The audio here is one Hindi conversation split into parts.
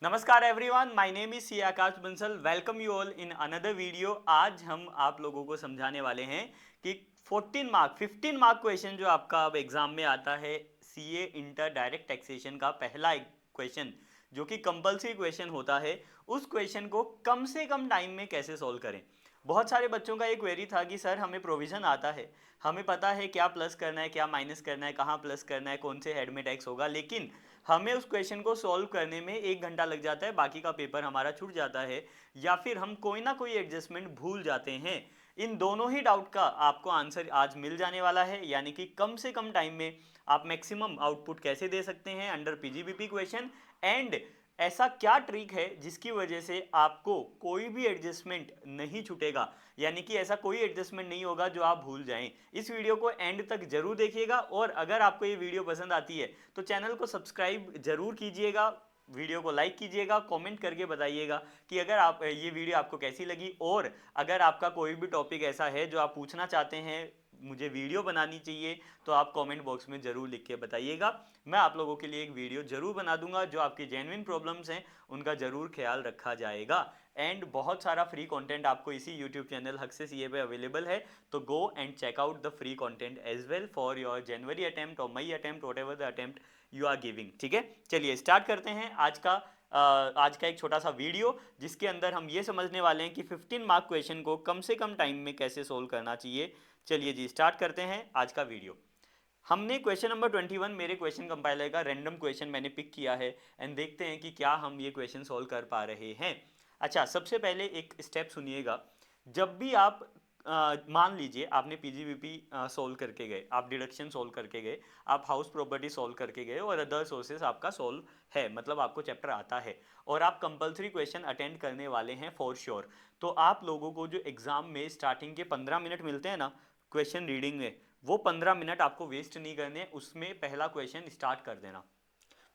नमस्कार everyone, my name is C Akash Bansal. Welcome you all in another video. आज हम आप लोगों को समझाने वाले हैं कि 15 मार्क क्वेश्चन जो आपका अब एग्जाम में आता है, सीए इंटर डायरेक्ट टैक्सेशन का पहला क्वेश्चन जो कि कंपलसरी क्वेश्चन होता है, उस क्वेश्चन को कम से कम टाइम में कैसे सॉल्व करें। बहुत सारे बच्चों का एक क्वेरी था कि सर हमें प्रोविजन आता है, हमें पता है क्या प्लस करना है क्या माइनस करना है, कहाँ प्लस करना है, कौन से हेड में टैक्स होगा, लेकिन हमें उस क्वेश्चन को सॉल्व करने में 1 घंटा लग जाता है, बाकी का पेपर हमारा छूट जाता है, या फिर हम कोई ना कोई एडजस्टमेंट भूल जाते हैं। इन दोनों ही डाउट का आपको आंसर आज मिल जाने वाला है, यानी कि कम से कम टाइम में आप मैक्सिमम आउटपुट कैसे दे सकते हैं अंडर पीजीबीपी क्वेश्चन, एंड ऐसा क्या ट्रिक है जिसकी वजह से आपको कोई भी एडजस्टमेंट नहीं छूटेगा, यानी कि ऐसा कोई एडजस्टमेंट नहीं होगा जो आप भूल जाएं। इस वीडियो को एंड तक जरूर देखिएगा, और अगर आपको ये वीडियो पसंद आती है तो चैनल को सब्सक्राइब जरूर कीजिएगा, वीडियो को लाइक कीजिएगा, कमेंट करके बताइएगा कि अगर आप ये वीडियो आपको कैसी लगी, और अगर आपका कोई भी टॉपिक ऐसा है जो आप पूछना चाहते हैं, मुझे वीडियो बनानी चाहिए, तो आप कमेंट बॉक्स में ज़रूर लिख के बताइएगा। मैं आप लोगों के लिए एक वीडियो ज़रूर बना दूंगा, जो आपकी जेन्युइन प्रॉब्लम्स हैं उनका ज़रूर ख्याल रखा जाएगा। एंड बहुत सारा फ्री कंटेंट आपको इसी यूट्यूब चैनल हक से सीए पे अवेलेबल है, तो go and check out the free content as well for your January attempt और May attempt, whatever the attempt you are giving. ठीक है, चलिए स्टार्ट करते हैं आज का एक छोटा सा वीडियो, जिसके अंदर हम ये समझने वाले हैं कि 15 मार्क क्वेश्चन को कम से कम टाइम में कैसे सोल्व करना चाहिए। चलिए जी, स्टार्ट करते हैं आज का वीडियो। हमने क्वेश्चन नंबर 21 मेरे क्वेश्चन कंपाइलर का रैंडम क्वेश्चन मैंने पिक किया है, एंड देखते हैं कि क्या हम ये क्वेश्चन सोल्व कर पा रहे हैं। अच्छा, सबसे पहले एक स्टेप सुनिएगा। जब भी आप मान लीजिए आपने पीजीबीपी सोल्व करके गए, आप डिडक्शन सोल्व करके गए, आप हाउस प्रॉपर्टी सोल्व करके गए, और अदर सोर्सेस आपका सोल्व है, मतलब आपको चैप्टर आता है, और आप कंपलसरी क्वेश्चन अटेंड करने वाले हैं फॉर श्योर, तो आप लोगों को जो एग्जाम में स्टार्टिंग के 15 मिनट मिलते हैं ना क्वेश्चन रीडिंग में, वो 15 मिनट आपको वेस्ट नहीं करने, उसमें पहला क्वेश्चन स्टार्ट कर देना।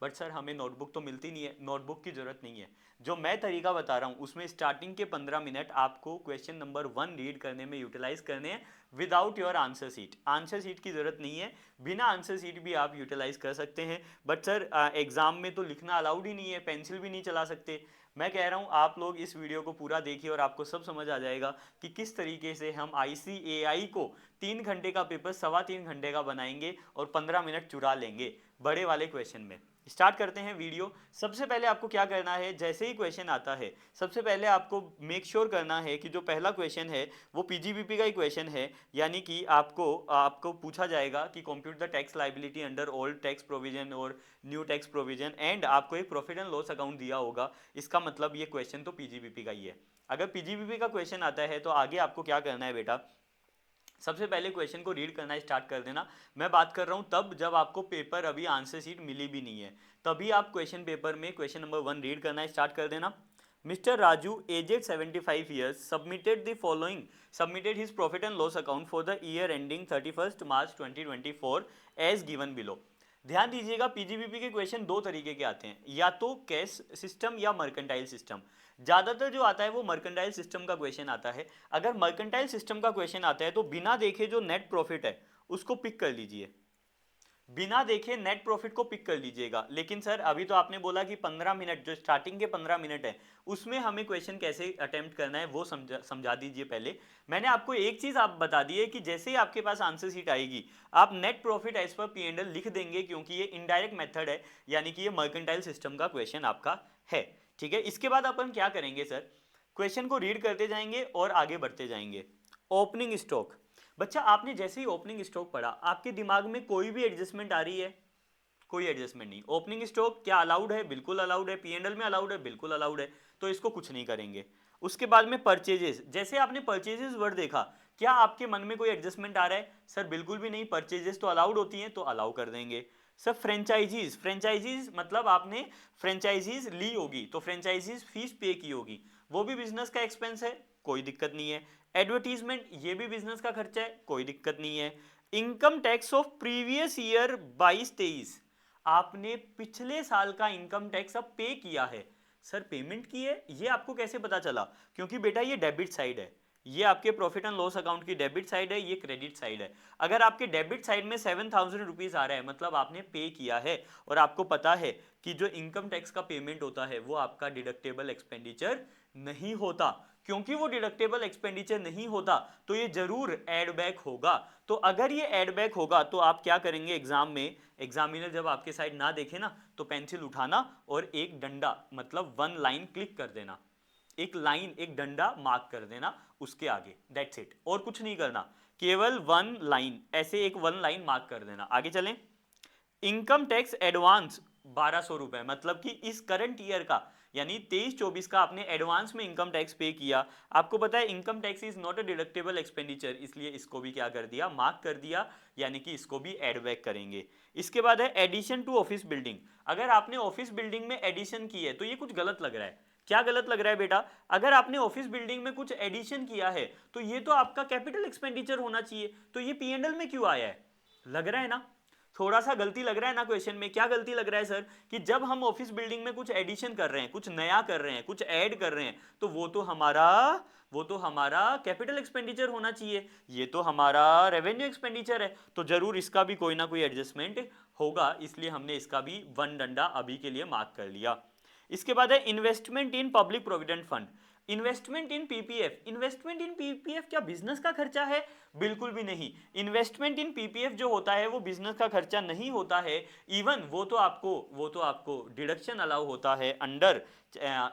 बट सर हमें नोटबुक तो मिलती नहीं है, नोटबुक की जरूरत नहीं है। जो मैं तरीका बता रहा हूँ उसमें स्टार्टिंग के 15 मिनट आपको क्वेश्चन नंबर 1 रीड करने में यूटिलाइज करने हैं, without your answer sheet. Answer sheet की जरूरत नहीं है, बिना आंसर सीट भी आप यूटिलाइज कर सकते हैं। बट सर एग्जाम में तो लिखना अलाउड ही नहीं है, पेंसिल भी नहीं चला सकते। मैं कह रहा हूँ आप लोग इस वीडियो को पूरा देखिए और आपको सब समझ आ जाएगा कि किस तरीके से हम आईसीएआई को 3 घंटे का पेपर 3.25 घंटे का बनाएंगे और 15 मिनट चुरा लेंगे बड़े वाले क्वेश्चन में। स्टार्ट करते हैं वीडियो। सबसे पहले आपको क्या करना है, जैसे ही क्वेश्चन आता है सबसे पहले आपको मेक श्योर करना है कि जो पहला क्वेश्चन है वो पीजीबीपी का ही क्वेश्चन है, यानी कि आपको आपको पूछा जाएगा कि compute the tax liability under old tax provision और न्यू टैक्स प्रोविजन, एंड आपको एक प्रॉफिट एंड लॉस अकाउंट दिया होगा। इसका मतलब ये क्वेश्चन तो पीजीबीपी का ही है। अगर पीजीबीपी का क्वेश्चन आता है तो आगे आपको क्या करना है बेटा, सबसे पहले क्वेश्चन को रीड करना स्टार्ट कर देना। मैं बात कर रहा हूं तब जब आपको पेपर अभी आंसर शीट मिली भी नहीं है, तभी आप क्वेश्चन पेपर में क्वेश्चन नंबर 1 रीड करना स्टार्ट कर देना। Mister Raju aged 75 years submitted the following, submitted his profit and loss account for the year ending 31 March 2024 as given below. ध्यान दीजिएगा, पीजीबीपी के क्वेश्चन दो तरीके के आते हैं, या तो कैश सिस्टम या मर्केंटाइल सिस्टम। ज्यादातर जो आता है वो मर्केंटाइल सिस्टम का क्वेश्चन आता है। अगर मर्केंटाइल सिस्टम का क्वेश्चन आता है तो बिना देखे जो नेट प्रॉफिट है उसको पिक कर लीजिए, बिना देखे नेट प्रॉफिट को पिक कर लीजिएगा। लेकिन सर अभी तो आपने बोला कि 15 मिनट, जो स्टार्टिंग के 15 मिनट है उसमें हमें क्वेश्चन कैसे अटेम्प्ट करना है वो समझा दीजिए पहले। मैंने आपको एक चीज आप बता दी है कि जैसे ही आपके पास आंसर शीट आएगी आप नेट प्रॉफिट एज पर पी एंड एल लिख देंगे, क्योंकि ये इनडायरेक्ट मेथड है, यानी कि ये मर्केंटाइल सिस्टम का क्वेश्चन आपका है। ठीक है, इसके बाद अपन क्या करेंगे सर, क्वेश्चन को रीड करते जाएंगे और आगे बढ़ते जाएंगे। ओपनिंग स्टॉक, बच्चा आपने जैसे ही ओपनिंग स्टॉक पढ़ा आपके दिमाग में कोई भी एडजस्टमेंट आ रही है? कोई एडजस्टमेंट नहीं। ओपनिंग स्टॉक क्या अलाउड है? बिल्कुल अलाउड है। पीएनएल में अलाउड है? बिल्कुल अलाउड है। तो इसको कुछ नहीं करेंगे। उसके बाद में परचेजेस, जैसे आपने परचेजेस वर्ड देखा, क्या आपके मन में कोई एडजस्टमेंट आ रहा है? सर बिल्कुल भी नहीं, परचेजेस तो अलाउड होती हैं तो अलाउ कर देंगे। सर फ्रेंचाइजीज, फ्रेंचाइजीज मतलब आपने फ्रेंचाइजीज ली होगी तो फ्रेंचाइजीज फीस पे की होगी, वो भी बिजनेस का एक्सपेंस है, कोई दिक्कत नहीं है। एडवर्टीजमेंट, ये भी बिजनेस का खर्चा है, कोई दिक्कत नहीं है। Income tax of previous year 22-23, आपने पिछले साल का इनकम टैक्स अब पे किया है। सर पेमेंट की है, ये आपको कैसे पता चला? क्योंकि बेटा ये डेबिट साइड है, ये आपके प्रॉफिट एंड लॉस अकाउंट की डेबिट साइड है, ये क्रेडिट साइड है। अगर आपके डेबिट साइड में 7,000 रुपीज आ रहा है, मतलब आपने पे किया है और आपको पता है कि जो इनकम टैक्स का पेमेंट होता है वो आपका डिडक्टेबल एक्सपेंडिचर नहीं होता। क्योंकि वो डिडक्टेबल एक्सपेंडिचर नहीं होता तो ये जरूर एड बैक होगा। तो अगर ये एड बैक होगा तो आप क्या करेंगे एग्जाम में, एग्जामिनर जब आपके साइड ना देखे ना तो पेंसिल उठाना और एक डंडा मतलब वन लाइन क्लिक कर देना, एक लाइन एक डंडा मार्क कर देना उसके आगे, दैट्स इट, और कुछ नहीं करना, केवल वन लाइन, ऐसे एक वन लाइन मार्क कर देना। आगे चलें। इनकम टैक्स एडवांस 1200 रुपए, मतलब कि इस करंट ईयर का यानी 23-24 का आपने एडवांस में इनकम टैक्स पे किया। आपको पता है income tax is not a deductible expenditure, इसलिए इसको भी क्या कर दिया, मार्क कर दिया, यानी कि इसको भी एड बैक करेंगे। इसके बाद है एडिशन टू ऑफिस बिल्डिंग। अगर आपने ऑफिस बिल्डिंग में एडिशन की है तो ये कुछ गलत लग रहा है। क्या गलत लग रहा है बेटा? अगर आपने ऑफिस बिल्डिंग में कुछ एडिशन किया है तो ये तो आपका कैपिटल एक्सपेंडिचर होना चाहिए, तो ये पी&ल में क्यों आया है? लग रहा है ना थोड़ा सा गलती लग रहा है ना क्वेश्चन में? क्या गलती लग रहा है सर? कि जब हम ऑफिस बिल्डिंग में कुछ एडिशन कर रहे हैं, कुछ नया कर रहे हैं, कुछ ऐड कर रहे हैं, तो वो तो हमारा कैपिटल एक्सपेंडिचर होना चाहिए, ये तो हमारा रेवेन्यू एक्सपेंडिचर है, तो जरूर इसका भी कोई ना कोई एडजस्टमेंट होगा, इसलिए हमने इसका भी वन डंडा अभी के लिए मार्क कर लिया। इसके बाद है investment in public provident fund. Investment in PPF, investment in PPF क्या बिजनेस का खर्चा है? बिल्कुल भी नहीं। इन्वेस्टमेंट इन पीपीएफ जो होता है वो बिजनेस का खर्चा नहीं होता है। इवन वो तो आपको डिडक्शन अलाउ होता है अंडर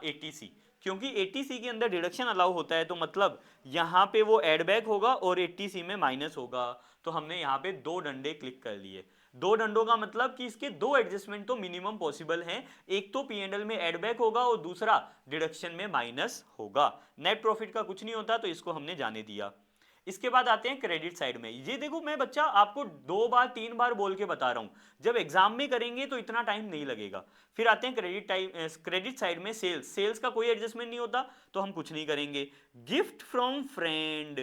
एटीसी, क्योंकि एटीसी के अंदर डिडक्शन अलाउ होता है, तो मतलब यहाँ पे वो एड बैक होगा और एटीसी में माइनस होगा। तो हमने यहाँ पे दो डंडे क्लिक कर लिए। दो डंडों का मतलब कि इसके दो एडजस्टमेंट तो मिनिमम पॉसिबल हैं, एक तो पी&ल में एड बैक होगा और दूसरा डिडक्शन में माइनस होगा। नेट प्रॉफिट का कुछ नहीं होता तो इसको हमने जाने दिया। इसके बाद आते हैं क्रेडिट साइड में। ये देखो मैं बच्चा आपको 2 बार 3 बार बोल के बता रहा हूं, जब एग्जाम में करेंगे तो इतना टाइम नहीं लगेगा। फिर आते हैं क्रेडिट साइड में सेल्स, सेल्स का कोई एडजस्टमेंट नहीं होता तो हम कुछ नहीं करेंगे। गिफ्ट फ्रॉम फ्रेंड,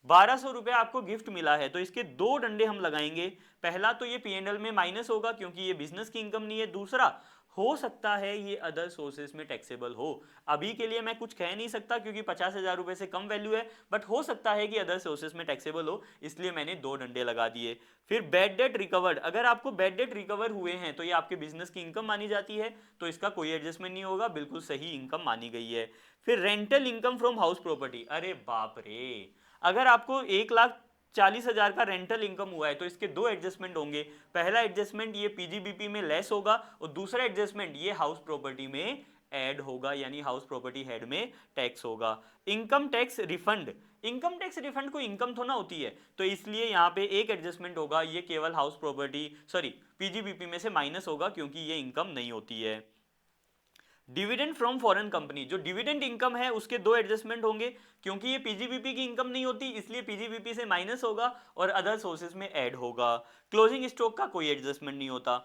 1200 रुपए आपको गिफ्ट मिला है तो इसके दो डंडे हम लगाएंगे। पहला तो ये पी&ल में माइनस होगा क्योंकि ये बिजनेस की इनकम नहीं है, दूसरा हो सकता है ये अदर सोर्सेस में टैक्सेबल हो। अभी के लिए मैं कुछ कह नहीं सकता क्योंकि 50,000 रुपए से कम वैल्यू है, बट हो सकता है कि अदर सोर्सेस में टैक्सेबल हो, इसलिए मैंने दो डंडे लगा दिए। फिर बैड डेट रिकवर्ड, अगर आपको बैड डेट रिकवर हुए हैं तो ये आपके बिजनेस की इनकम मानी जाती है, तो इसका कोई एडजस्टमेंट नहीं होगा, बिल्कुल सही इनकम मानी गई है। फिर rental income from house property, अरे बाप रे, अगर आपको 1,40,000 का रेंटल इनकम हुआ है तो इसके दो एडजस्टमेंट होंगे। पहला एडजस्टमेंट ये पीजीबीपी में लेस होगा और दूसरा एडजस्टमेंट ये हाउस प्रॉपर्टी में ऐड होगा, यानी हाउस प्रॉपर्टी हेड में टैक्स होगा। Income tax refund, income tax refund को इनकम थोड़ा होती है, तो इसलिए यहाँ पे एक एडजस्टमेंट होगा, ये केवल हाउस प्रॉपर्टी पीजीबीपी में से माइनस होगा क्योंकि ये इनकम नहीं होती है। डिविडेंड फ्रॉम फॉरेन कंपनी, जो डिविडेंड इनकम है उसके दो एडजस्टमेंट होंगे, क्योंकि ये पीजीबीपी की इनकम नहीं होती इसलिए पीजीबीपी से माइनस होगा और अदर सोर्सेज में ऐड होगा। क्लोजिंग स्टॉक का कोई एडजस्टमेंट नहीं होता।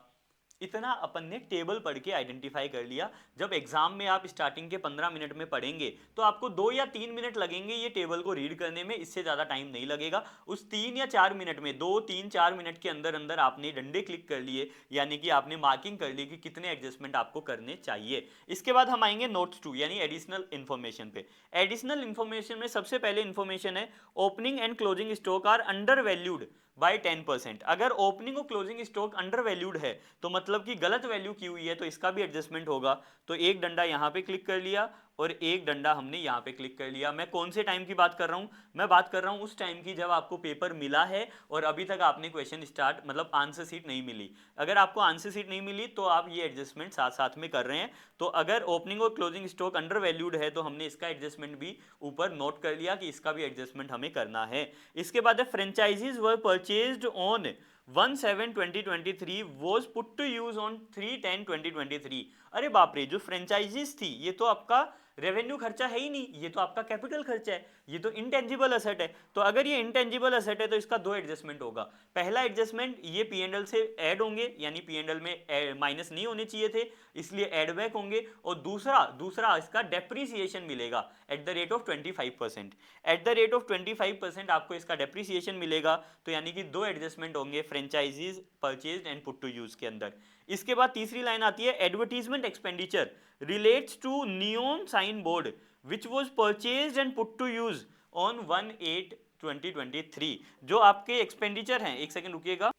इतना अपन ने टेबल पढ़ के आइडेंटिफाई कर लिया। जब एग्जाम में आप स्टार्टिंग के 15 मिनट में पढ़ेंगे तो आपको 2 या 3 मिनट लगेंगे ये टेबल को रीड करने में, इससे ज़्यादा टाइम नहीं लगेगा। उस 3 या 4 मिनट में 2, 3, 4 मिनट के अंदर अंदर आपने डंडे क्लिक कर लिए, यानी कि आपने मार्किंग कर ली कि कितने एडजस्टमेंट आपको करने चाहिए। इसके बाद हम आएंगे नोट्स 2 यानी एडिशनल इन्फॉर्मेशन पे। एडिशनल इन्फॉर्मेशन में सबसे पहले इन्फॉर्मेशन है opening and closing stock are undervalued by 10%। अगर ओपनिंग और क्लोजिंग स्टॉक अंडर वैल्यूड है तो मतलब कि गलत वैल्यू की हुई है, तो इसका भी एडजस्टमेंट होगा। तो एक डंडा यहां पे क्लिक कर लिया और एक डंडा हमने यहां पे क्लिक कर लिया। मैं कौन से टाइम की बात कर रहा हूं? मैं बात कर रहा हूं उस टाइम की जब आपको पेपर मिला है और अभी तक आपने क्वेश्चन स्टार्ट मतलब आंसर शीट नहीं मिली। अगर आपको आंसर शीट नहीं मिली तो आप ये एडजस्टमेंट साथ साथ में कर रहे हैं। तो अगर ओपनिंग और क्लोजिंग स्टॉक अंडर वैल्यूड है तो हमने इसका एडजस्टमेंट भी ऊपर नोट कर लिया कि इसका भी एडजस्टमेंट हमें करना है। इसके बाद franchises were purchased on 1/7/2023 was put to use on 3/10/2023। अरे बाप रे, जो फ्रेंचाइजीज थी ये तो आपका रेवेन्यू खर्चा है ही नहीं, ये तो आपका कैपिटल खर्चा है, ये तो इंटेंजिबल असेट है। तो अगर ये इंटेंजिबल असेट है तो इसका दो एडजस्टमेंट होगा। पहला एडजस्टमेंट ये पी&ल से ऐड होंगे, यानी पी&ल में माइनस नहीं होने चाहिए थे इसलिए ऐड बैक होंगे, और दूसरा इसका डेप्रीसिएशन मिलेगा at the rate of 25%। At the rate of 25% आपको इसका डेप्रीसिएशन मिलेगा, तो यानी कि दो एडजस्टमेंट होंगे franchisees purchased and put to use के अंदर। इसके बाद तीसरी लाइन आती है advertisement expenditure relates to neon sign board which was purchased and put to use on 1/8/2023। जो आपके एक्सपेंडिचर हैं, एक सेकंड रुकिएगा।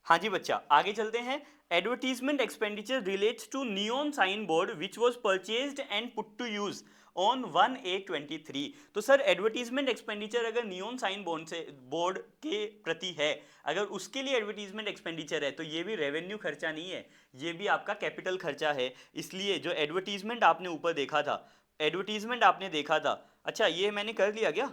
हाँ जी बच्चा, आगे चलते हैं। Advertisement expenditure relates to neon sign board which was purchased and put to use on 1/8/23। तो सर एडवर्टीजमेंट एक्सपेंडिचर अगर नियॉन साइन बोर्ड के प्रति है, अगर उसके लिए एडवर्टीजमेंट एक्सपेंडिचर है, तो ये भी रेवेन्यू खर्चा नहीं है, ये भी आपका कैपिटल खर्चा है। इसलिए जो एडवर्टीजमेंट आपने ऊपर देखा था, एडवर्टीजमेंट आपने देखा था, अच्छा ये मैंने कर लिया क्या,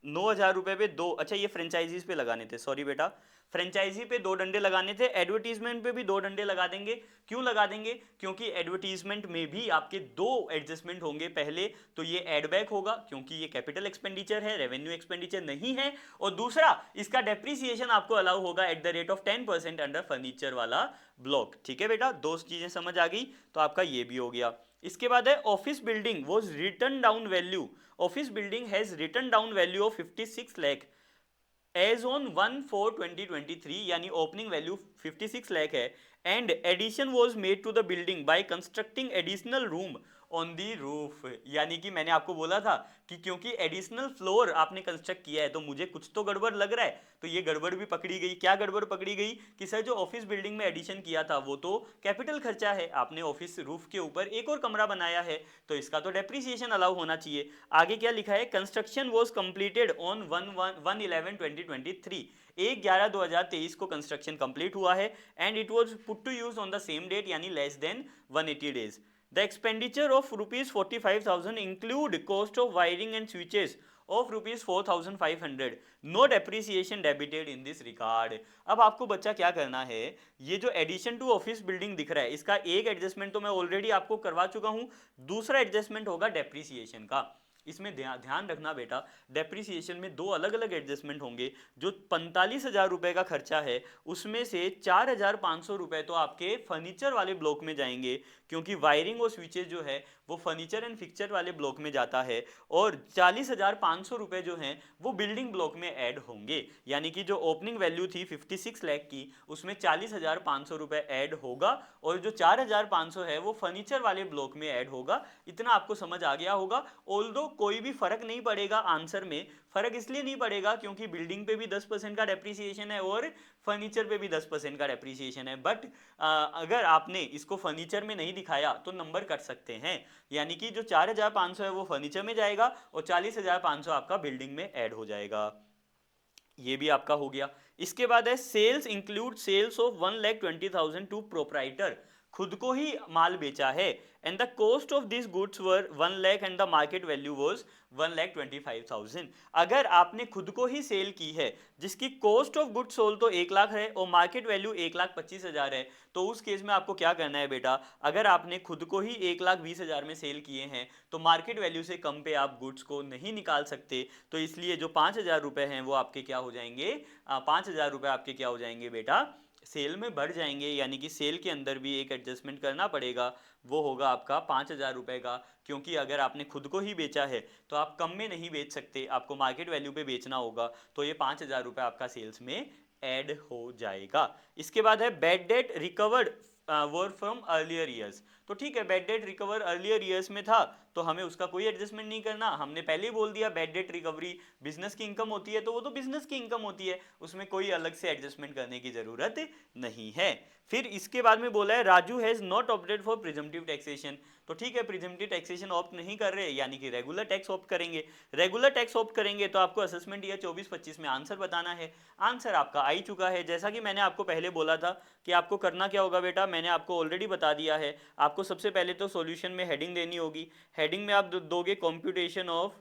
9,000 रुपए पे दो, अच्छा ये फ्रेंचाइजीज पे लगाने थे, सॉरी बेटा, फ्रेंचाइजी पे 2 डंडे लगाने थे, एडवर्टीजमेंट पे भी 2 डंडे लगा देंगे। क्यों लगा देंगे, क्योंकि एडवर्टीजमेंट में भी आपके 2 एडजस्टमेंट होंगे। पहले तो ये एड बैक होगा क्योंकि ये कैपिटल एक्सपेंडिचर है, रेवेन्यू एक्सपेंडिचर नहीं है, और दूसरा इसका डेप्रिसिएशन आपको अलाउ होगा at the rate of 10% under furniture वाला ब्लॉक। ठीक है बेटा, 2 चीजें समझ आ गई, तो आपका ये भी हो गया। इसके बाद है office building was written down value, office building has written down value of 56 lakh as on 1/4/2023, यानी ओपनिंग वैल्यू 56 लाख है, and addition was made to the building by constructing additional room on the roof. यानी कि मैंने आपको बोला था कि क्योंकि एडिशनल फ्लोर आपने कंस्ट्रक्ट किया है तो मुझे कुछ तो गड़बड़ लग रहा है, तो ये गड़बड़ भी पकड़ी गई। क्या गड़बड़ पकड़ी गई कि सर जो ऑफिस बिल्डिंग में एडिशन किया था वो तो कैपिटल खर्चा है, आपने ऑफिस रूफ के ऊपर एक और कमरा बनाया है, तो इसका तो डेप्रिसिएशन अलाउ होना चाहिए। आगे क्या लिखा है, कंस्ट्रक्शन वाज कंप्लीटेड ऑन 1/11/2023, 1/11/2023 को कंस्ट्रक्शन कंप्लीट हुआ है, and it was put to use on the same date, यानी less than 180 days. The expenditure of rupees 45,000 include cost of wiring and switches of rupees 4,500. No depreciation debited in this regard. अब आपको बच्चा क्या करना है, ये जो एडिशन टू ऑफिस बिल्डिंग दिख रहा है, इसका एक एडजस्टमेंट तो मैं ऑलरेडी आपको करवा चुका हूं, दूसरा एडजस्टमेंट होगा डेप्रिसिएशन का। इसमें ध्यान रखना बेटा, डेप्रिसिएशन में 2 अलग अलग एडजस्टमेंट होंगे। जो 45,000 रुपए का खर्चा है उसमें से 4,500 रुपए तो आपके फर्नीचर वाले ब्लॉक में जाएंगे, क्योंकि वायरिंग और स्विचेज जो है वो फर्नीचर एंड फिक्सचर वाले ब्लॉक में जाता है, और 40,500 रुपए जो हैं वो बिल्डिंग ब्लॉक में ऐड होंगे। यानी कि जो ओपनिंग वैल्यू थी 56 लाख की, उसमें 40,500 रुपए ऐड होगा, और जो 4,500 है वो फर्नीचर वाले ब्लॉक में ऐड होगा। इतना आपको समझ आ गया होगा। ऑल्दो कोई भी फर्क नहीं पड़ेगा आंसर में, फर्क इसलिए नहीं पड़ेगा क्योंकि बिल्डिंग पे भी 10% का डेप्रिसिएशन है और फर्नीचर पे भी 10% का डेप्रिसिएशन है, बट अगर आपने इसको फर्नीचर में नहीं दिखाया तो नंबर कट सकते हैं। यानी कि जो 4,500 है वो फर्नीचर में जाएगा और 40,500 आपका बिल्डिंग में ऐड हो जाएगा। ये भी आपका हो गया। इसके बाद है sales include sales of 1,20,000 to proprietor, खुद को ही माल बेचा है, and the cost of this goods were 1 lakh and the market value was 1,25,000। अगर आपने खुद को ही सेल की है जिसकी कॉस्ट ऑफ गुड्स सोल्ड तो 1 लाख है और मार्केट वैल्यू 1,25,000 है, तो उस केस में आपको क्या करना है बेटा, अगर आपने खुद को ही 1,20,000 में सेल किए हैं तो मार्केट वैल्यू से कम पे आप गुड्स को नहीं निकाल सकते, तो इसलिए जो 5,000 रुपए हैं वो आपके क्या हो जाएंगे, 5,000 रुपए आपके क्या हो जाएंगे बेटा, सेल में बढ़ जाएंगे। यानी कि सेल के अंदर भी एक एडजस्टमेंट करना पड़ेगा, वो होगा आपका 5,000 रुपए का, क्योंकि अगर आपने खुद को ही बेचा है तो आप कम में नहीं बेच सकते, आपको मार्केट वैल्यू पे बेचना होगा, तो ये 5,000 रुपए आपका सेल्स में ऐड हो जाएगा। इसके बाद है bad debt recovered were from earlier years. तो ठीक है, bad debt recover earlier years में था तो हमें उसका कोई एडजस्टमेंट नहीं करना, हमने पहले ही बोल दिया बैड डेट रिकवरी बिजनेस की इनकम होती है तो वो तो बिजनेस की इनकम होती है, उसमें कोई अलग से एडजस्टमेंट करने की जरूरत नहीं है। फिर इसके बाद में बोला है Raju has not opted for presumptive taxation. तो ठीक है, प्रिजम्पटिव टैक्सेशन ऑप्ट नहीं कर रहे, यानी कि रेगुलर टैक्स ऑप्ट करेंगे। रेगुलर टैक्स ऑप्ट करेंगे तो आपको असेसमेंट ईयर 24-25 में आंसर बताना है। आंसर आपका आ ही चुका है, जैसा कि मैंने आपको पहले बोला था कि आपको करना क्या होगा बेटा, मैंने आपको ऑलरेडी बता दिया है। आपको सबसे पहले तो सॉल्यूशन में हेडिंग देनी होगी, हेडिंग में आप दोगे computation of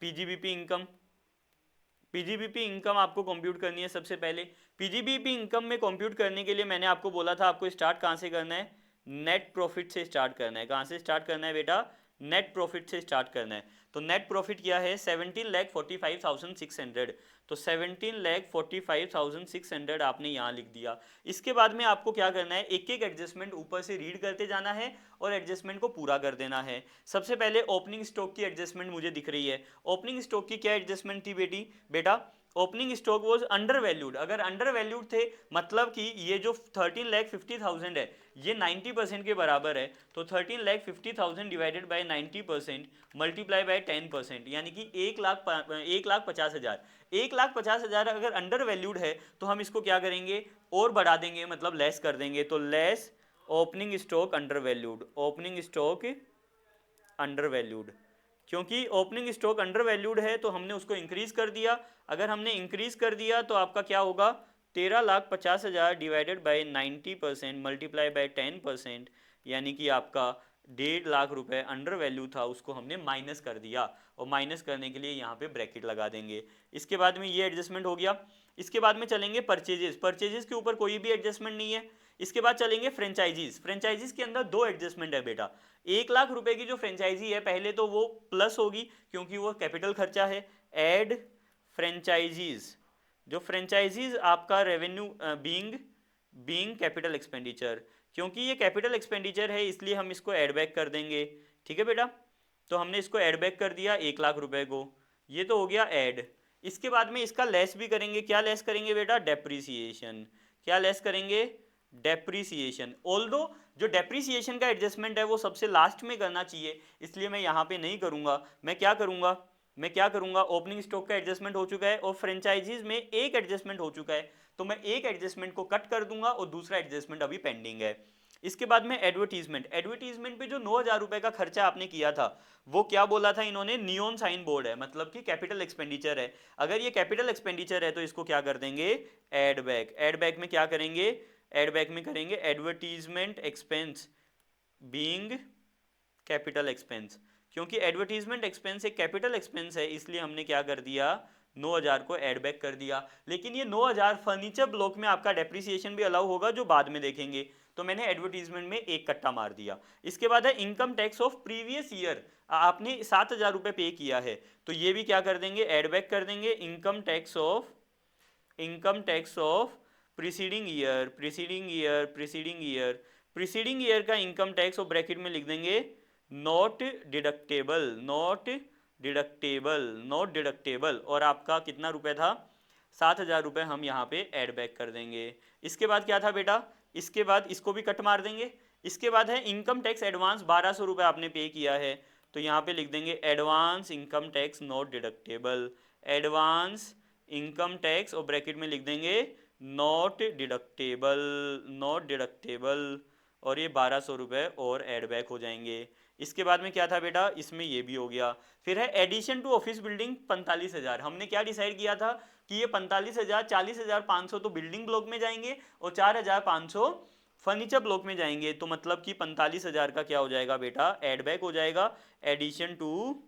PGBP income. PGBP income आपको कंप्यूट करनी है सबसे पहले। पीजीबीपी इनकम में कंप्यूट करने के लिए मैंने आपको बोला था आपको स्टार्ट कहां से करना है, नेट प्रॉफिट से स्टार्ट करना है। कहां से स्टार्ट करना है बेटा, नेट प्रॉफिट से स्टार्ट करना है। तो नेट प्रॉफिट क्या है, 17,45,600, तो 17,45,600 आपने यहाँ लिख दिया। इसके बाद में आपको क्या करना है, एक एक एडजस्टमेंट ऊपर से रीड करते जाना है और एडजस्टमेंट को पूरा कर देना है। सबसे पहले ओपनिंग स्टॉक की एडजस्टमेंट मुझे दिख रही है। ओपनिंग स्टॉक की क्या एडजस्टमेंट थी बेटा, opening stock was under valued, अगर अंडर वैल्यूड थे मतलब कि ये जो 13,50,000 है ये 90% के बराबर है, तो 13,50,000 डिवाइडेड बाय 90% मल्टीप्लाई बाय 10%, यानी कि 1,50,000, 1,50,000 अगर अंडर वैल्यूड है तो हम इसको क्या करेंगे और बढ़ा देंगे, मतलब लेस कर देंगे, तो less opening stock under valued, opening stock under valued, क्योंकि ओपनिंग स्टॉक अंडर वैल्यूड है तो हमने उसको इंक्रीज कर दिया, अगर हमने इंक्रीज कर दिया तो आपका क्या होगा 13,50,000 डिवाइडेड बाय 90% मल्टीप्लाई बाय 10%, यानी कि आपका 1.5 लाख रुपए अंडर वैल्यू था उसको हमने माइनस कर दिया, और माइनस करने के लिए यहाँ पे ब्रैकेट लगा देंगे। इसके बाद में ये एडजस्टमेंट हो गया। इसके बाद में चलेंगे परचेजेस, परचेजेस के ऊपर कोई भी एडजस्टमेंट नहीं है। इसके बाद चलेंगे फ्रेंचाइजीज, फ्रेंचाइजीज के अंदर दो एडजस्टमेंट है बेटा। 1 लाख रुपए की जो फ्रेंचाइजी है पहले तो वो प्लस होगी क्योंकि वो कैपिटल खर्चा है, एड फ्रेंचाइजीज, जो फ्रेंचाइजीज आपका रेवेन्यू बीइंग कैपिटल एक्सपेंडिचर, क्योंकि ये कैपिटल एक्सपेंडिचर है इसलिए हम इसको ऐड बैक कर देंगे। ठीक है बेटा, तो हमने इसको ऐड बैक कर दिया 1 लाख रुपए को, ये तो हो गया ऐड। इसके बाद में इसका लेस भी करेंगे, क्या लेस करेंगे बेटा, डेप्रीसिएशन, क्या लेस करेंगे, डेप्रीसिएशन। ऑल्दो जो डेप्रीसिएशन का एडजस्टमेंट है वो सबसे लास्ट में करना चाहिए, इसलिए मैं यहाँ पे नहीं करूँगा, मैं क्या करूँगा ओपनिंग स्टॉक का एडजस्टमेंट हो चुका है और फ्रेंचाइजीज में एक एडजस्टमेंट हो चुका है, तो मैं एक एडजस्टमेंट को कट कर दूंगा और दूसरा एडजस्टमेंट अभी पेंडिंग है। इसके बाद में एडवर्टीजमेंट, एडवर्टीजमेंट पे जो 9,000 रुपए का खर्चा आपने किया था वो क्या बोला था इन्होंने, नियॉन साइन बोर्ड है, मतलब कि कैपिटल एक्सपेंडिचर है। अगर ये कैपिटल एक्सपेंडिचर है तो इसको क्या कर देंगे, एड बैक, एड बैक में क्या करेंगे, एड बैक में करेंगे advertisement expense being capital expense, क्योंकि एडवर्टीजमेंट एक्सपेंस एक कैपिटल एक्सपेंस है इसलिए हमने क्या कर दिया 9,000 को ऐड बैक कर दिया। लेकिन ये 9,000 फर्नीचर ब्लॉक में आपका डेप्रिसिएशन भी अलाउ होगा जो बाद में देखेंगे, तो मैंने एडवर्टीजमेंट में एक कट्टा मार दिया। इसके बाद है income tax of previous year, आपने 7,000 रुपये पे किया है तो ये भी क्या कर देंगे, ऐड बैक कर देंगे। Income tax of preceding year, preceding year का इनकम टैक्स और ब्रैकेट में लिख देंगे नॉट डिडक्टेबल, नॉट डिडक्टेबल, और आपका कितना रुपए था 7,000 रुपये हम यहाँ पे ऐड बैक कर देंगे। इसके बाद क्या था बेटा, इसके बाद इसको भी कट मार देंगे। इसके बाद है इनकम टैक्स एडवांस 1,200 रुपये आपने पे किया है तो यहाँ पे लिख देंगे advance income tax not deductible, advance income tax और ब्रैकेट में लिख देंगे नॉट डिडक्टेबल, और ये 1,200 रुपये और ऐड बैक हो जाएंगे। इसके बाद में क्या था बेटा, इसमें ये भी हो गया। फिर है एडिशन टू ऑफिस बिल्डिंग 45,000, हमने क्या डिसाइड किया था कि ये 45,000, 40,500 तो बिल्डिंग ब्लॉक में जाएंगे और 4,500 फर्नीचर ब्लॉक में जाएंगे, तो मतलब कि 45,000 का क्या हो जाएगा बेटा, ऐड बैक हो जाएगा। Addition to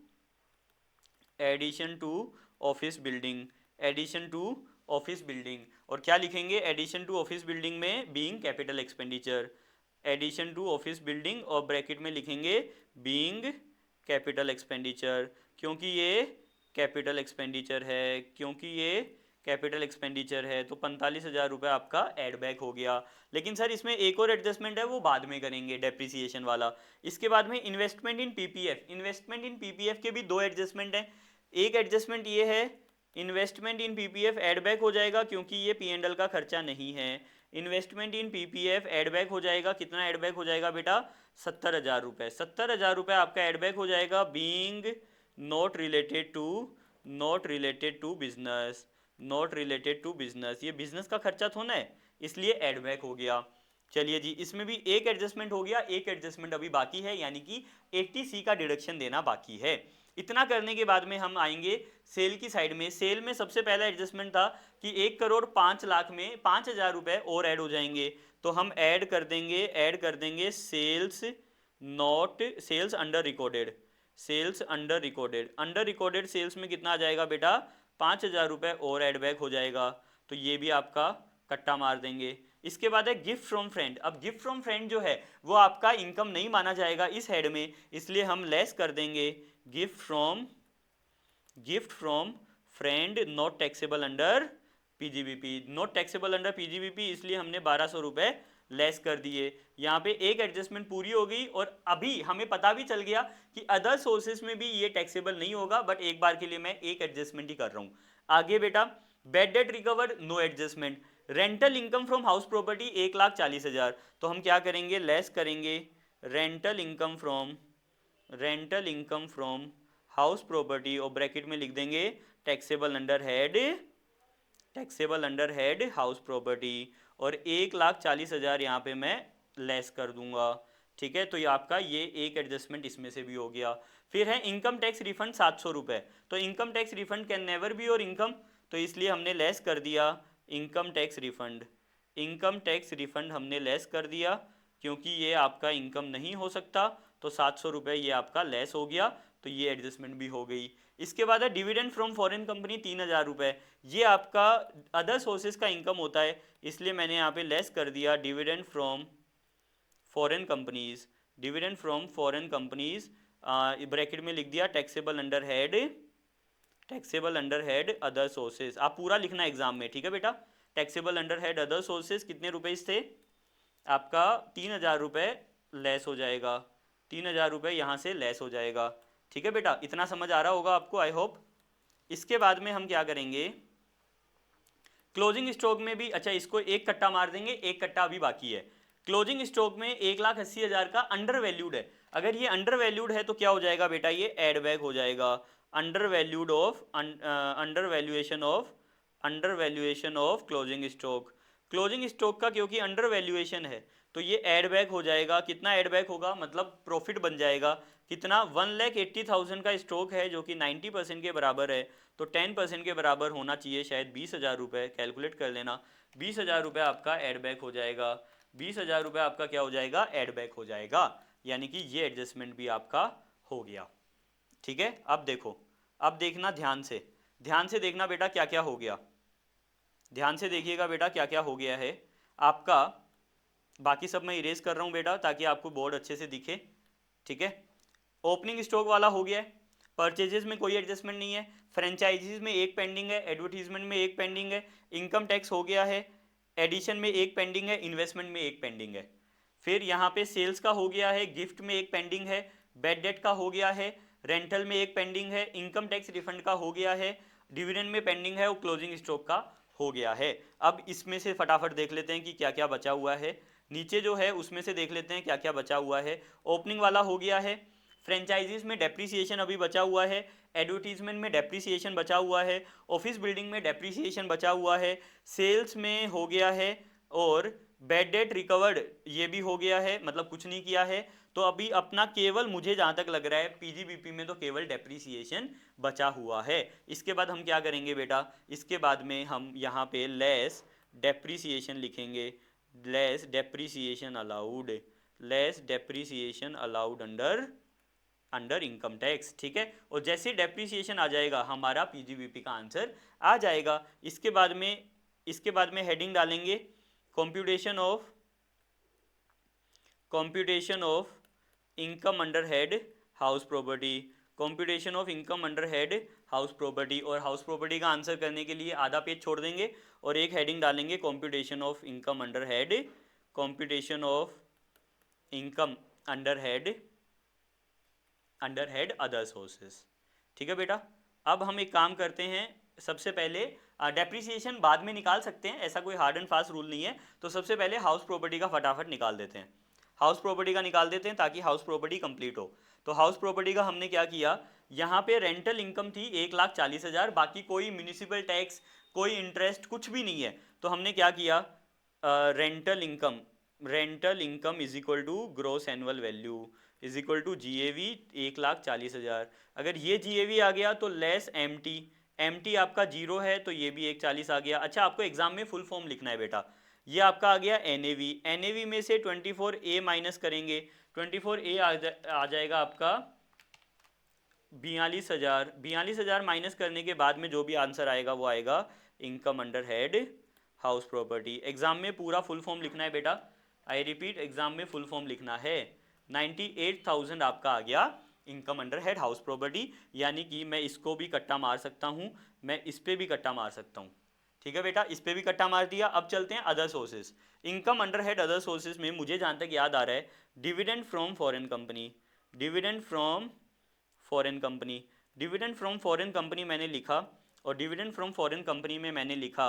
office building, addition to office building, और क्या लिखेंगे एडिशन टू ऑफिस बिल्डिंग में being capital expenditure, addition to office building और ब्रैकेट में लिखेंगे बीइंग कैपिटल एक्सपेंडिचर, क्योंकि ये कैपिटल एक्सपेंडिचर है, तो 45,000 रुपये आपका ऐड बैक हो गया। लेकिन सर इसमें एक और एडजस्टमेंट है वो बाद में करेंगे, डेप्रिसिएशन वाला। इसके बाद में इन्वेस्टमेंट इन पीपीएफ, के भी दो एडजस्टमेंट हैं। एक एडजस्टमेंट ये है इन्वेस्टमेंट इन पीपीएफ ऐड बैक हो जाएगा क्योंकि ये P&L का खर्चा नहीं है। इन्वेस्टमेंट इन पीपीएफ ऐड बैक हो जाएगा, कितना ऐड बैक हो जाएगा बेटा, 70,000 रुपये, 70,000 रुपये आपका ऐड बैक हो जाएगा being not related to business, ये बिजनेस का खर्चा थोड़ा है इसलिए ऐड बैक हो गया। चलिए जी, इसमें भी एक एडजस्टमेंट हो गया, एक एडजस्टमेंट अभी बाकी है, यानी कि 80C का डिडक्शन देना बाकी है। इतना करने के बाद में हम आएंगे सेल की साइड में। सेल में सबसे पहला एडजस्टमेंट था कि 1,05,00,000 में 5,000 रुपये और ऐड हो जाएंगे, तो हम ऐड कर देंगे सेल्स अंडर रिकॉर्डेड सेल्स में कितना आ जाएगा बेटा, 5,000 रुपये और ऐड बैक हो जाएगा, तो ये भी आपका कट्टा मार देंगे। इसके बाद है गिफ्ट फ्रॉम फ्रेंड। अब गिफ्ट फ्रॉम फ्रेंड जो है वो आपका इनकम नहीं माना जाएगा इस हेड में, इसलिए हम लेस कर देंगे gift from friend not taxable under PGBP, इसलिए हमने 1,200 रुपये लेस कर दिए। यहाँ पे एक एडजस्टमेंट पूरी हो गई और अभी हमें पता भी चल गया कि अदर सोर्सेस में भी ये टैक्सेबल नहीं होगा, बट एक बार के लिए मैं एक एडजस्टमेंट ही कर रहा हूँ। आगे बेटा bad debt recovered no adjustment. Rental income from house property 1,40,000, तो हम क्या करेंगे, लेस करेंगे rental income from house property और ब्रैकेट में लिख देंगे taxable under head house property, और 1,40,000 यहाँ पे मैं लेस कर दूंगा। ठीक है, तो ये आपका ये एक एडजस्टमेंट इसमें से भी हो गया। फिर है इनकम टैक्स रिफंड 700 रुपये, तो income tax refund can never be और इनकम, तो इसलिए हमने लेस कर दिया इनकम टैक्स रिफंड हमने लेस कर दिया, क्योंकि ये आपका इनकम नहीं हो सकता, तो 700 रुपये ये आपका लेस हो गया, तो ये एडजस्टमेंट भी हो गई। इसके बाद है डिविडेंड फ्रॉम फॉरेन कंपनी 3,000 रुपये, ये आपका अदर सोर्सेज का इनकम होता है, इसलिए मैंने यहाँ पे लेस कर दिया dividend from foreign companies, bracket में लिख दिया taxable under head other sources. आप पूरा लिखना एग्जाम में, ठीक है बेटा। Taxable under head other sources कितने रुपए थे आपका, 3,000 रुपये लेस हो जाएगा, 3,000 रुपये यहाँ से लेस हो जाएगा। ठीक है बेटा, इतना समझ आ रहा होगा आपको, आई होप। इसके बाद में हम क्या करेंगे, क्लोजिंग स्टॉक में भी, अच्छा इसको एक कट्टा मार देंगे, एक कट्टा अभी बाकी है। क्लोजिंग स्टॉक में 1,80,000 का अंडर वैल्यूड है, अगर ये अंडर वैल्यूड है तो क्या हो जाएगा बेटा, ये एड बैक हो जाएगा, under valuation of closing stock का, क्योंकि अंडर वैल्यूएशन है तो ये एड बैक हो जाएगा। कितना एड बैक होगा, मतलब प्रॉफिट बन जाएगा कितना, 1,80,000 का स्टॉक है जो कि 90% के बराबर है, तो 10% के बराबर होना चाहिए, शायद 20,000 रुपये, कैलकुलेट कर लेना, 20,000 रुपये आपका एड बैक हो जाएगा, 20,000 रुपये आपका क्या हो जाएगा, एड बैक हो जाएगा, यानी कि ये एडजस्टमेंट भी आपका हो गया। ठीक है, अब देखो, अब देखना ध्यान से देखना बेटा क्या क्या हो गया, ध्यान से देखिएगा बेटा क्या क्या हो गया है आपका। बाकी सब मैं इरेज कर रहा हूँ बेटा ताकि आपको बोर्ड अच्छे से दिखे। ठीक है, ओपनिंग स्टॉक वाला हो गया है, परचेजेस में कोई एडजस्टमेंट नहीं है, फ्रेंचाइजीज में एक पेंडिंग है, एडवर्टीजमेंट में एक पेंडिंग है, इनकम टैक्स हो गया है, एडिशन में एक पेंडिंग है, इन्वेस्टमेंट में एक पेंडिंग है। फिर यहाँ पे सेल्स का हो गया है, गिफ्ट में एक पेंडिंग है, बैड डेट का हो गया है, रेंटल में एक पेंडिंग है, इनकम टैक्स रिफंड का हो गया है, डिविडेंड में पेंडिंग है और क्लोजिंग स्टॉक का हो गया है। अब इसमें से फटाफट देख लेते हैं कि क्या क्या बचा हुआ है, नीचे जो है उसमें से देख लेते हैं क्या क्या बचा हुआ है। ओपनिंग वाला हो गया है, फ्रेंचाइजीज में डेप्रीसिएशन अभी बचा हुआ है, एडवर्टीजमेंट में डेप्रीसिएशन बचा हुआ है, ऑफिस बिल्डिंग में डेप्रीसिएशन बचा हुआ है, सेल्स में हो गया है, और बैड डेट रिकवर्ड ये भी हो गया है, मतलब कुछ नहीं किया है। तो अभी अपना केवल, मुझे जहाँ तक लग रहा है पीजीबीपी में तो केवल डेप्रीसिएशन बचा हुआ है। इसके बाद हम क्या करेंगे बेटा, इसके बाद में हम यहाँ पे लेस डेप्रीसिएशन लिखेंगे, less depreciation allowed under income tax. ठीक है, और जैसे डेप्रीसिएशन आ जाएगा हमारा पीजीबीपी का आंसर आ जाएगा। इसके बाद में हेडिंग डालेंगे computation of income under head house property, computation of income under head house property, और हाउस प्रॉपर्टी का आंसर करने के लिए आधा पेज छोड़ देंगे और एक हेडिंग डालेंगे computation of income under head other sources. ठीक है बेटा, अब हम एक काम करते हैं, सबसे पहले डेप्रीसिएशन बाद में निकाल सकते हैं, ऐसा कोई हार्ड एंड फास्ट रूल नहीं है, तो सबसे पहले हाउस प्रॉपर्टी का फटाफट निकाल देते हैं, हाउस प्रॉपर्टी का निकाल देते हैं ताकि हाउस प्रॉपर्टी कंप्लीट हो। तो हाउस प्रॉपर्टी का हमने क्या किया, यहाँ पे रेंटल इनकम थी 1,40,000, बाकी कोई म्यूनिसिपल टैक्स, कोई इंटरेस्ट, कुछ भी नहीं है, तो हमने क्या किया, rental income is equal to gross annual value is equal to GAV 1,40,000। अगर ये GAV आ गया तो लेस एम टी आपका 0 है तो ये भी 1,40 आ गया। अच्छा, आपको एग्जाम में फुल फॉर्म लिखना है बेटा, ये आपका आ गया NAV में से 24A माइनस करेंगे, 24A आ जाएगा आपका 42,000 माइनस करने के बाद में जो भी आंसर आएगा वो आएगा income under head house property. Exam में पूरा फुल फॉर्म लिखना है बेटा, आई रिपीट, एग्जाम में फुल फॉर्म लिखना है। 98,000 आपका आ गया income under head house property, यानी कि मैं इसको भी कट्टा मार सकता हूँ, मैं इस पर भी कट्टा मार सकता हूँ। ठीक है बेटा, इस पे भी कट्टा मार दिया। अब चलते हैं other sources, income under head other sources में मुझे जहाँ तक याद आ रहा है डिविडेंड फ्रॉम फॉरेन कंपनी मैंने लिखा, और डिविडेंड फ्रॉम फॉरेन कंपनी में मैंने लिखा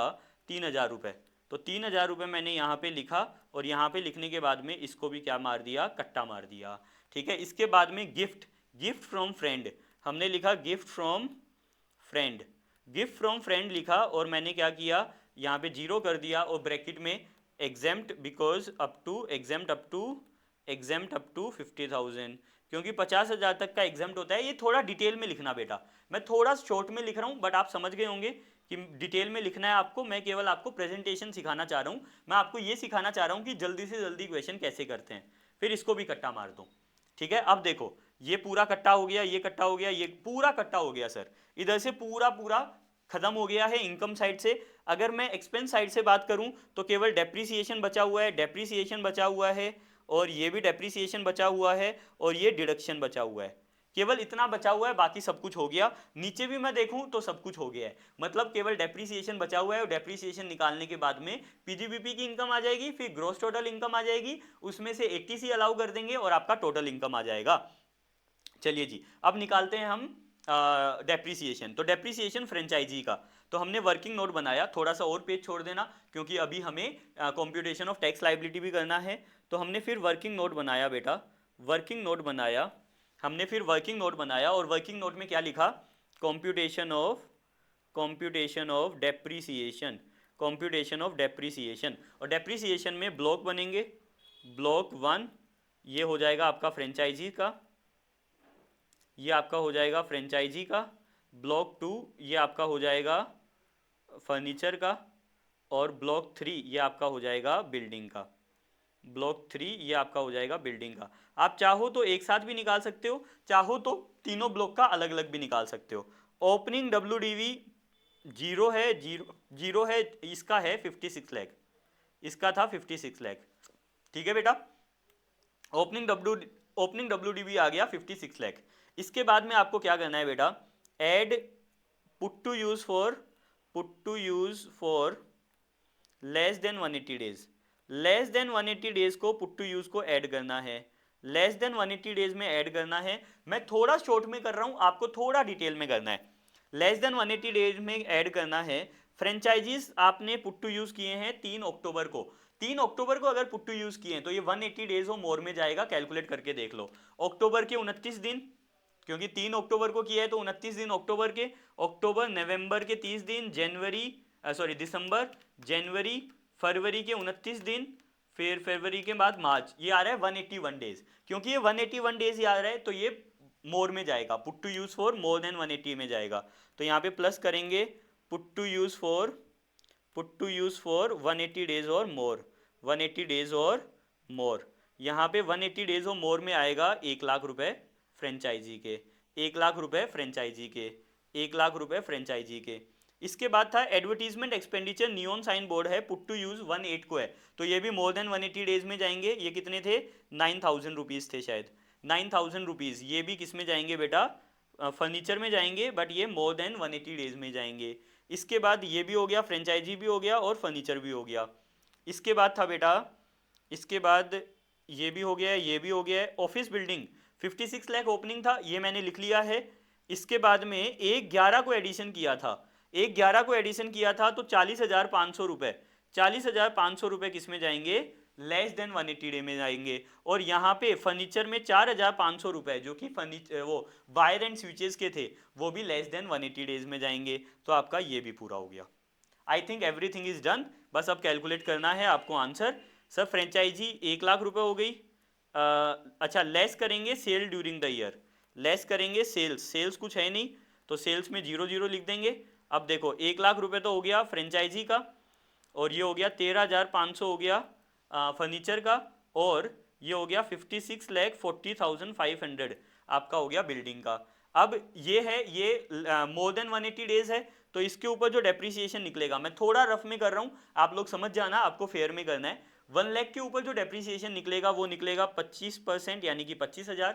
3,000 रुपये। तो 3,000 रुपये मैंने यहाँ पे लिखा और यहाँ पे लिखने के बाद में इसको भी क्या मार दिया, कट्टा मार दिया। ठीक है, इसके बाद में गिफ्ट, गिफ्ट फ्रॉम फ्रेंड हमने लिखा gift from friend, gift from friend लिखा और मैंने क्या किया, यहाँ पे जीरो कर दिया और ब्रैकेट में exempt because up to exempt up to 50,000, क्योंकि 50,000 तक का एग्जाम्प्ट होता है। ये थोड़ा डिटेल में लिखना बेटा, मैं थोड़ा शॉर्ट में लिख रहा हूँ बट आप समझ गए होंगे कि डिटेल में लिखना है आपको। मैं केवल आपको प्रेजेंटेशन सिखाना चाह रहा हूँ, मैं आपको ये सिखाना चाह रहा हूँ कि जल्दी से जल्दी क्वेश्चन कैसे करते हैं। फिर इसको भी कट्टा मार दो। ठीक है, अब देखो ये पूरा कट्टा हो गया, ये कट्टा हो गया, ये पूरा कट्टा हो गया सर। इधर से पूरा पूरा खत्म हो गया है इनकम साइड से। अगर मैं एक्सपेंस साइड से बात करूं तो केवल डेप्रीसिएशन बचा हुआ है, डेप्रीसिएशन बचा हुआ है और ये भी डेप्रीसिएशन बचा हुआ है और ये डिडक्शन बचा हुआ है। केवल इतना बचा हुआ है, बाकी सब कुछ हो गया। नीचे भी मैं देखूं तो सब कुछ हो गया है, मतलब केवल डेप्रीसिएशन बचा हुआ है और डेप्रीसिएशन निकालने के बाद में पीजीबीपी की इनकम आ जाएगी, फिर ग्रॉस टोटल इनकम आ जाएगी, उसमें से 80C अलाउ कर देंगे और आपका टोटल इनकम आ जाएगा। चलिए जी, अब निकालते हैं हम डेप्रीसिएशन। तो डेप्रीसिएशन फ्रेंचाइजी का, तो हमने वर्किंग नोट बनाया, थोड़ा सा और पेज छोड़ देना क्योंकि अभी हमें कंप्यूटेशन ऑफ टैक्स लाइबिलिटी भी करना है। तो हमने फिर वर्किंग नोट बनाया बेटा, वर्किंग नोट बनाया हमने, फिर वर्किंग नोट बनाया और वर्किंग नोट में क्या लिखा, computation of depreciation, computation of depreciation. और डेप्रीसिएशन में ब्लॉक बनेंगे, ब्लॉक 1 ये हो जाएगा आपका फ्रेंचाइजी का, ये आपका हो जाएगा फ्रेंचाइजी का, ब्लॉक 2 ये आपका हो जाएगा फर्नीचर का, और ब्लॉक 3 ये आपका हो जाएगा बिल्डिंग का, ब्लॉक 3 ये आपका हो जाएगा बिल्डिंग का। आप चाहो तो एक साथ भी निकाल सकते हो, चाहो तो तीनों ब्लॉक का अलग अलग भी निकाल सकते हो। ओपनिंग WDV जीरो है, जीरो है, इसका है 56 लाख, इसका था 56 लाख। ठीक है बेटा, ओपनिंग WDV आ गया 56 लाख। इसके बाद में आपको क्या करना है बेटा, add put to use for less than 180 days, less than 180 days को पुट टू यूज को ऐड करना है, लेस देन 180 डेज में ऐड करना है। मैं थोड़ा शॉर्ट में कर रहा हूं, आपको थोड़ा डिटेल में करना है। लेस देन 180 डेज में ऐड करना है। फ्रेंचाइजीज आपने पुट टू यूज किए हैं 3 अक्टूबर को, 3 अक्टूबर को अगर पुट टू यूज किए हैं तो ये 180 डेज हो मोर में जाएगा, कैलकुलेट करके देख लो। अक्टूबर के 29 दिन, क्योंकि 3 अक्टूबर को किया है तो 29 दिन अक्टूबर के, अक्टूबर नवंबर के 30 दिन, दिसंबर, जनवरी, फरवरी के 29 दिन, फिर फरवरी के बाद मार्च, ये आ रहा है 181 डेज। क्योंकि ये 181 डेज आ रहा है तो ये मोर में जाएगा, put to use for more than 180 में जाएगा। तो यहाँ पे प्लस करेंगे put to use for 180 days और मोर, 180 डेज और मोर। यहाँ पे 180 डेज और मोर में आएगा 1 लाख रुपए फ्रेंचाइजी के, 1 लाख रुपए फ्रेंचाइजी के, 1 लाख रुपए फ्रेंचाइजी के। इसके बाद था advertisement expenditure, neon sign board है, पुट टू यूज 18 को है, तो ये भी मोर देन 180 डेज में जाएंगे। ये कितने थे, 9,000 रुपीज़ थे शायद, 9,000 रुपीज़। ये भी किस में जाएंगे बेटा, फर्नीचर में जाएंगे, बट ये मोर देन 180 डेज में जाएंगे। इसके बाद ये भी हो गया, फ्रेंचाइजी भी हो गया और फर्नीचर भी हो गया। इसके बाद था बेटा, इसके बाद ये भी हो गया, ये भी हो गया। ऑफिस बिल्डिंग 56 लाख ओपनिंग था, ये मैंने लिख लिया है। इसके बाद में 1/11 को एडिशन किया था, 1/11 को एडिशन किया था तो 40,500 रुपये, 40,500 रुपये किस में जाएंगे, लेस देन 180 डे में जाएंगे। और यहाँ पे फर्नीचर में 4,500 रुपये जो कि फर्नीचर वो वायर एंड स्विचेस के थे, वो भी लेस देन 180 डेज में जाएंगे। तो आपका ये भी पूरा हो गया। I think everything is done, बस अब कैलकुलेट करना है आपको आंसर। सर फ्रेंचाइजी 1 लाख रुपये हो गई। अच्छा, लेस करेंगे sale during the year, less करेंगे सेल्स कुछ है नहीं तो सेल्स में 0 लिख देंगे। अब देखो 1 लाख रुपये तो हो गया फ्रेंचाइजी का, और ये हो गया 13,500 हो गया फर्नीचर का, और ये हो गया 56,40,500 आपका हो गया बिल्डिंग का। अब ये है, ये मोर देन 180 डेज है, तो इसके ऊपर जो डेप्रीसिएशन निकलेगा, मैं थोड़ा रफ में कर रहा हूँ, आप लोग समझ जाना, आपको फेयर में करना है। 1 लाख के ऊपर जो डेप्रीसिएशन निकलेगा वो निकलेगा 25%, यानी कि 25,000।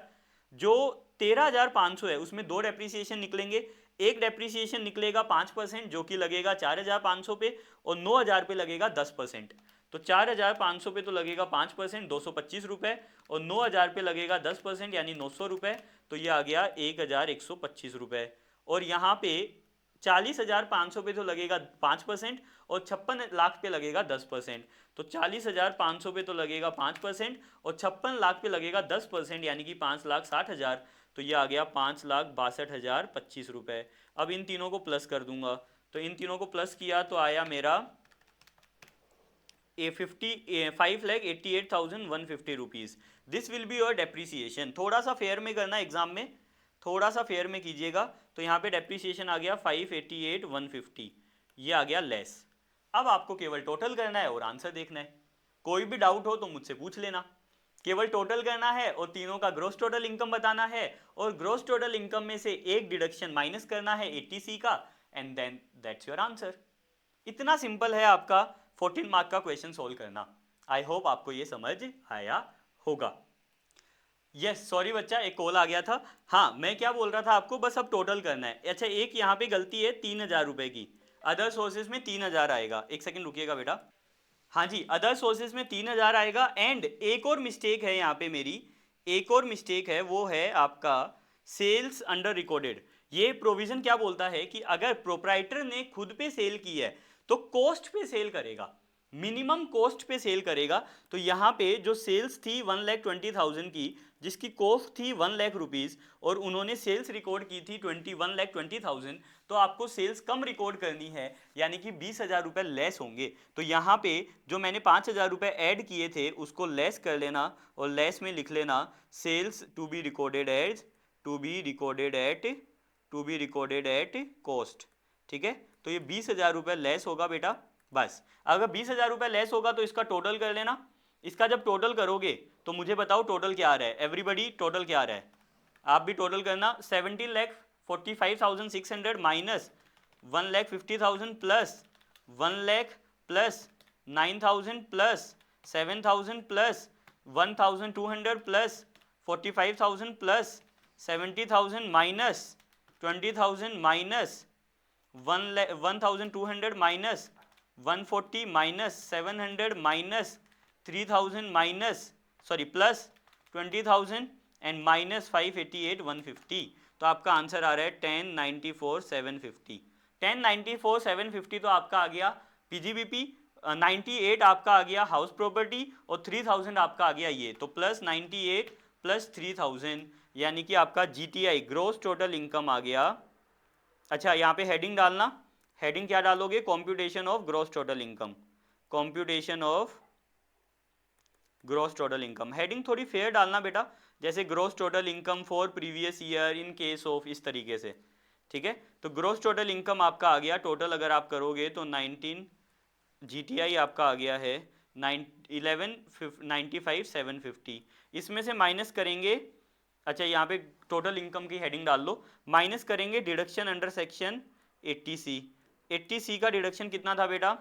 जो 13,500 है उसमें 2 डेप्रीसिएशन निकलेंगे, एक डेप्रीसिएशन निकलेगा 5% जो कि लगेगा 4,500 पे, और 9,000 पे लगेगा 10%। तो 4,500 पे तो लगेगा 5%, 225 रुपये, और 9,000 पे लगेगा 10% यानी 900 रुपये, तो ये आ गया 1,125 रुपये। और यहाँ पे 40,500 पे तो लगेगा 5% और 56 लाख पे लगेगा 10%। तो 40,500 पे तो लगेगा 5% और 56 लाख पे लगेगा 10%, यानी कि 5,60,000। तो ये आ गया 5,62,025 रुपए। अब इन तीनों को प्लस कर दूंगा, तो इन तीनों को प्लस किया तो आया मेरा 5,88,150 rupees. This will be your depreciation. थोड़ा सा फेयर में करना एग्जाम में, थोड़ा सा फेयर में कीजिएगा। तो यहाँ पे डेप्रीसिएशन आ गया 5,88,150, ये आ गया लेस। अब आपको केवल टोटल करना है और आंसर देखना है। कोई भी डाउट हो तो मुझसे पूछ लेना। केवल टोटल करना है और तीनों का ग्रोस टोटल इनकम बताना है, और ग्रोस टोटल इनकम में से एक डिडक्शन माइनस करना है 80C का, and then that's your answer. इतना सिंपल है आपका 14 मार्क का क्वेश्चन सोल्व करना। आई होप आपको ये समझ आया होगा। यस सॉरी बच्चा, एक कॉल आ गया था। हाँ मैं क्या बोल रहा था आपको, बस अब टोटल करना है। अच्छा एक यहाँ पे गलती है 3,000 रुपए की, अदर सोर्सेज में 3,000 आएगा। एक सेकंड रुकिएगा बेटा। हाँ जी, अदर सोर्सेज में 3,000 आएगा। एंड एक और मिस्टेक है यहाँ पे मेरी, एक और मिस्टेक है, वो है आपका सेल्स अंडर रिकॉर्डेड। ये प्रोविजन क्या बोलता है कि अगर प्रोप्राइटर ने खुद पे सेल की है तो कॉस्ट पे सेल करेगा, मिनिमम कॉस्ट पे सेल करेगा। तो यहाँ पे जो सेल्स थी 1,20,000 की, जिसकी कॉस्ट थी 1 लाख रुपीज़, और उन्होंने सेल्स रिकॉर्ड की थी 1,20,000, तो आपको सेल्स कम रिकॉर्ड करनी है, यानी कि 20,000 रुपये लेस होंगे। तो यहाँ पे जो मैंने 5,000 रुपये ऐड किए थे उसको लेस कर लेना, और लेस में लिख लेना sales to be recorded as to be recorded at cost. ठीक है, तो ये 20,000 रुपये लेस होगा बेटा। बस अगर 20,000 रुपये लेस होगा तो इसका टोटल कर लेना। इसका जब टोटल करोगे तो मुझे बताओ टोटल क्या आ रहा है। एवरीबडी टोटल क्या आ रहा है, आप भी टोटल करना। 17,45,600 minus 1,50,000 plus 1 lakh plus 9,000 plus 7,000 plus 1,200 plus 45,000 plus 70,000 minus 20,000 minus 1,200 minus 140 minus 700 minus 3,000 minus plus 20,000 and minus 588,150। तो आपका आंसर आ रहा है 10,94,750। 10,94,750 तो आपका आ गया पीजीबीपी, 98 आपका आ गया हाउस प्रॉपर्टी, और 3,000 आपका आ गया ये। तो प्लस 98 प्लस 3,000, यानी कि आपका जीटीआई ग्रोस टोटल इनकम आ गया। अच्छा यहाँ पे हेडिंग डालना, हेडिंग क्या डालोगे, computation of gross total income, computation of gross total income. Heading थोड़ी फेयर डालना बेटा, जैसे gross total income for previous year in case of, इस तरीके से। ठीक है, तो ग्रोस टोटल इनकम आपका आ गया टोटल, अगर आप करोगे तो 19, जीटीआई आपका आ गया है 11,95,750। इसमें से माइनस करेंगे, अच्छा यहाँ पे टोटल इनकम की हेडिंग डाल लो, माइनस करेंगे deduction under section 80C। 80C का डिडक्शन कितना था बेटा,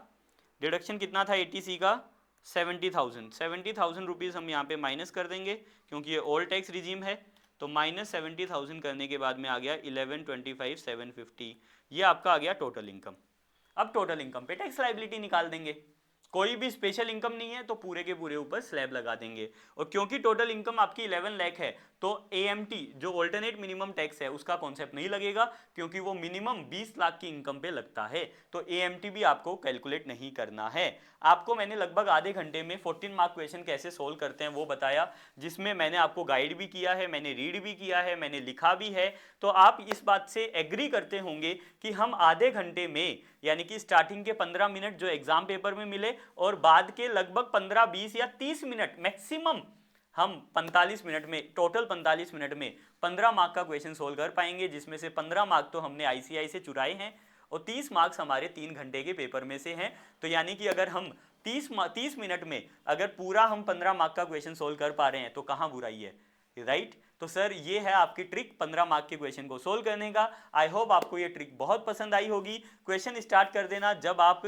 डिडक्शन कितना था 80C का, 70,000 रुपीज़ हम यहाँ पे माइनस कर देंगे, क्योंकि ये ओल्ड टैक्स रिजीम है। तो माइनस 70,000 करने के बाद में आ गया 11,25,750, ये आपका आ गया टोटल इनकम। अब टोटल इनकम पे टैक्स लायबिलिटी निकाल देंगे। कोई भी स्पेशल इनकम नहीं है तो पूरे के पूरे ऊपर स्लैब लगा देंगे। और क्योंकि टोटल इनकम आपकी 11 लाख है तो एएमटी जो ऑल्टरनेट मिनिमम टैक्स है उसका कॉन्सेप्ट नहीं लगेगा, क्योंकि वो मिनिमम 20 लाख की इनकम पे लगता है। तो एएमटी भी आपको कैलकुलेट नहीं करना है। आपको मैंने लगभग आधे घंटे में 14 मार्क क्वेश्चन कैसे सोल्व करते हैं वो बताया, जिसमें मैंने आपको गाइड भी किया है, मैंने रीड भी किया है, मैंने लिखा भी है। तो आप इस बात से एग्री करते होंगे कि हम आधे घंटे में, यानी कि स्टार्टिंग के 15 मिनट जो एग्जाम पेपर में मिले और बाद के लगभग 15, 20 या 30 मिनट मैक्सिमम, हम 45 मिनट में, टोटल 45 मिनट में 15 मार्क का क्वेश्चन सोल्व कर पाएंगे, जिसमें से 15 मार्क तो हमने आईसीआई से चुराए हैं और 30 मार्क्स हमारे 3 घंटे के पेपर में से हैं। तो यानी कि अगर हम 30 मिनट में अगर पूरा हम 15 मार्क का क्वेश्चन सोल्व कर पा रहे हैं तो कहाँ बुराई है, राइट। तो सर ये है आपकी ट्रिक 15 मार्क के क्वेश्चन को सोल्व करने का। आई होप आपको ये ट्रिक बहुत पसंद आई होगी। क्वेश्चन स्टार्ट कर देना जब आप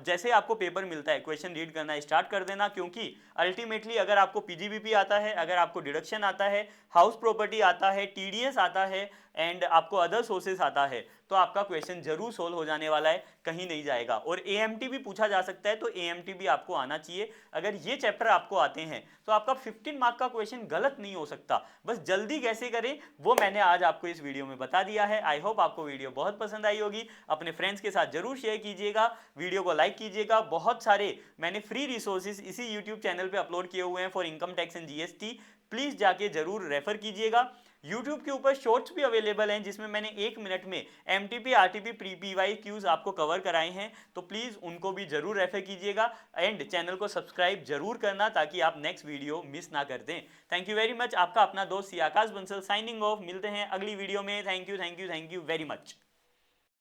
जैसे आपको पेपर मिलता है क्वेश्चन रीड करना स्टार्ट कर देना, क्योंकि अल्टीमेटली अगर आपको पीजीबीपी आता है, अगर आपको डिडक्शन आता है, हाउस प्रॉपर्टी आता है, टीडीएस आता है, एंड आपको अदर सोर्सेस आता है तो आपका क्वेश्चन जरूर सोल्व हो जाने वाला है, कहीं नहीं जाएगा। और एएमटी भी पूछा जा सकता है, तो एएमटी भी आपको आना चाहिए। अगर ये चैप्टर आपको आते हैं तो आपका 15 मार्क का क्वेश्चन गलत नहीं हो सकता। बस जल्दी कैसे करें वो मैंने आज आपको इस वीडियो में बता दिया है। आई होप आपको वीडियो बहुत पसंद आई होगी। अपने फ्रेंड्स के साथ जरूर शेयर कीजिएगा, वीडियो को लाइक कीजिएगा। बहुत सारे मैंने फ्री रिसोर्सेज इसी यूट्यूब चैनल पे अपलोड किए हुए हैं for income tax and GST, please जाके जरूर रेफर कीजिएगा। YouTube के ऊपर शॉर्ट्स भी अवेलेबल हैं जिसमें मैंने 1 मिनट में MTP RTP pre PY Qs आपको कवर कराए हैं, तो प्लीज उनको भी जरूर रेफर कीजिएगा एंड चैनल को सब्सक्राइब जरूर करना ताकि आप नेक्स्ट वीडियो मिस ना कर दें। Thank you very much. आपका अपना दोस्त सी आकाश बंसल साइनिंग ऑफ। मिलते हैं अगली वीडियो में। Thank you very much.